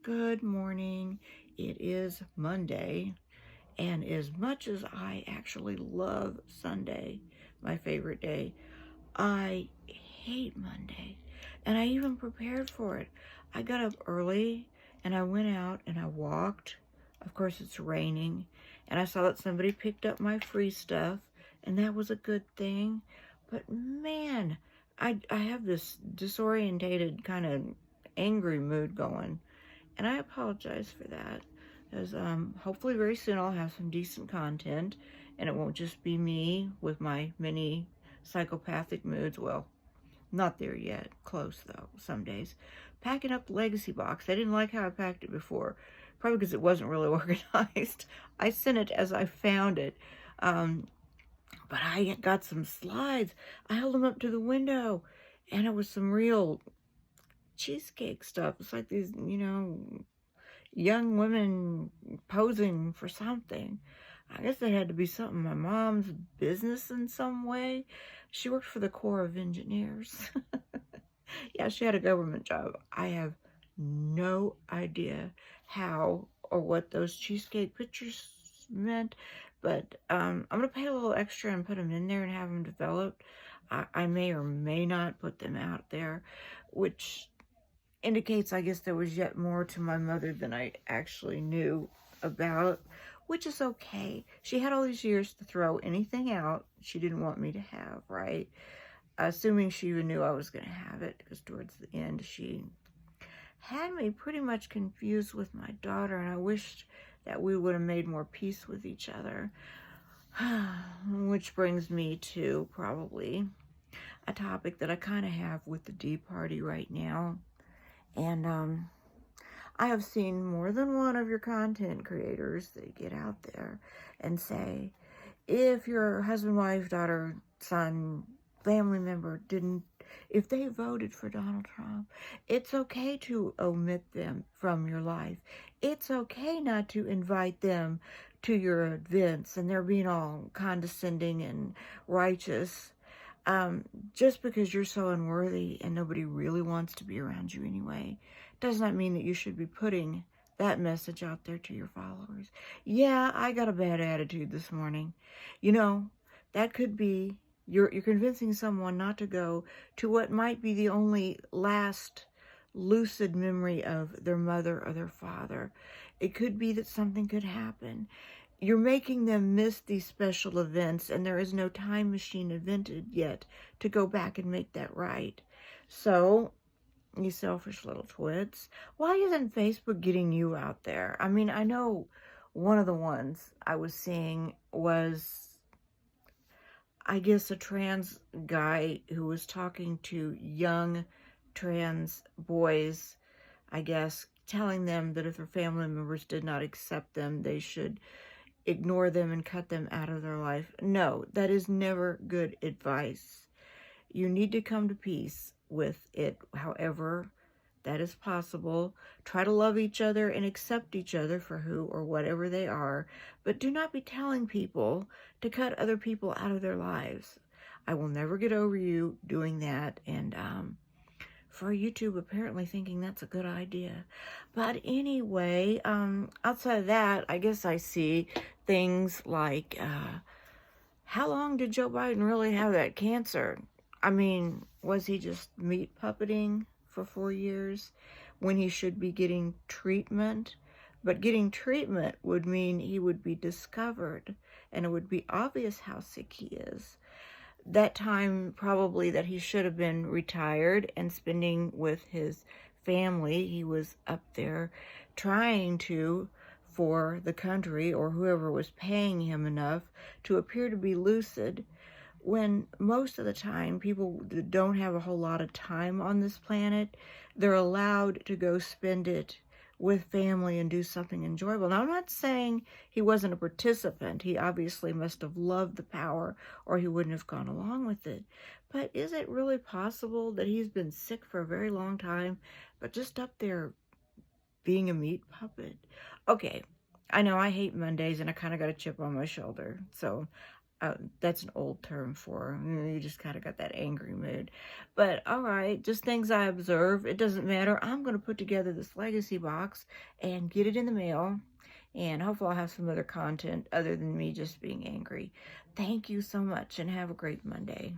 Good morning. It is Monday, and as much as I actually love Sunday, my favorite day, I hate Monday. And I even prepared for it. I got up early and I went out and I walked. Of course, it's raining, and I saw that somebody picked up my free stuff, and that was a good thing. But man, I have this disorientated kind of angry mood going. And I apologize for that, because hopefully very soon I'll have some decent content, and it won't just be me with my many psychopathic moods. Well, not there yet. Close, though, some days. Packing up the legacy box. I didn't like how I packed it before, probably because it wasn't really organized. I sent it as I found it. But I got some slides. I held them up to the window, and it was some real cheesecake stuff. It's like these, young women posing for something. I guess there had to be something my mom's business in some way. She worked for the Corps of Engineers. Yeah, she had a government job. I have no idea how or what those cheesecake pictures meant, but I'm going to pay a little extra and put them in there and have them developed. I may or may not put them out there, which indicates, I guess, there was yet more to my mother than I actually knew about, which is okay. She had all these years to throw anything out she didn't want me to have, right? Assuming she even knew I was going to have it, because towards the end she had me pretty much confused with my daughter, and I wished that we would have made more peace with each other. Which brings me to probably a topic that I kind of have with the D party right now. And I have seen more than one of your content creators that get out there and say, if your husband, wife, daughter, son, family member if they voted for Donald Trump, it's okay to omit them from your life. It's okay not to invite them to your events, and they're being all condescending and righteous. Just because you're so unworthy and nobody really wants to be around you anyway, does not mean that you should be putting that message out there to your followers. Yeah, I got a bad attitude this morning. That could be you're convincing someone not to go to what might be the only last lucid memory of their mother or their father. It could be that something could happen. You're making them miss these special events, and there is no time machine invented yet to go back and make that right. So, you selfish little twits, why isn't Facebook getting you out there? I mean, I know one of the ones I was seeing was, I guess, a trans guy who was talking to young trans boys, I guess, telling them that if their family members did not accept them, they should ignore them and cut them out of their life. No, that is never good advice. You need to come to peace with it, however that is possible. Try to love each other and accept each other for who or whatever they are, but do not be telling people to cut other people out of their lives. I will never get over you doing that, and for YouTube apparently thinking that's a good idea. But anyway, outside of that, I guess I see things like, how long did Joe Biden really have that cancer? I mean, was he just meat puppeting for 4 years when he should be getting treatment? But getting treatment would mean he would be discovered, and it would be obvious how sick he is. That time probably that he should have been retired and spending with his family, he was up there trying to, for the country or whoever was paying him enough to appear to be lucid, when most of the time people don't have a whole lot of time on this planet. They're allowed to go spend it with family and do something enjoyable. Now, I'm not saying he wasn't a participant. He obviously must have loved the power, or he wouldn't have gone along with it. But is it really possible that he's been sick for a very long time, but just up there being a meat puppet? Okay, I know I hate Mondays, and I kind of got a chip on my shoulder. So That's an old term for, you just kind of got that angry mood. But all right, just things I observe. It doesn't matter. I'm going to put together this legacy box and get it in the mail. And hopefully I'll have some other content other than me just being angry. Thank you so much and have a great Monday.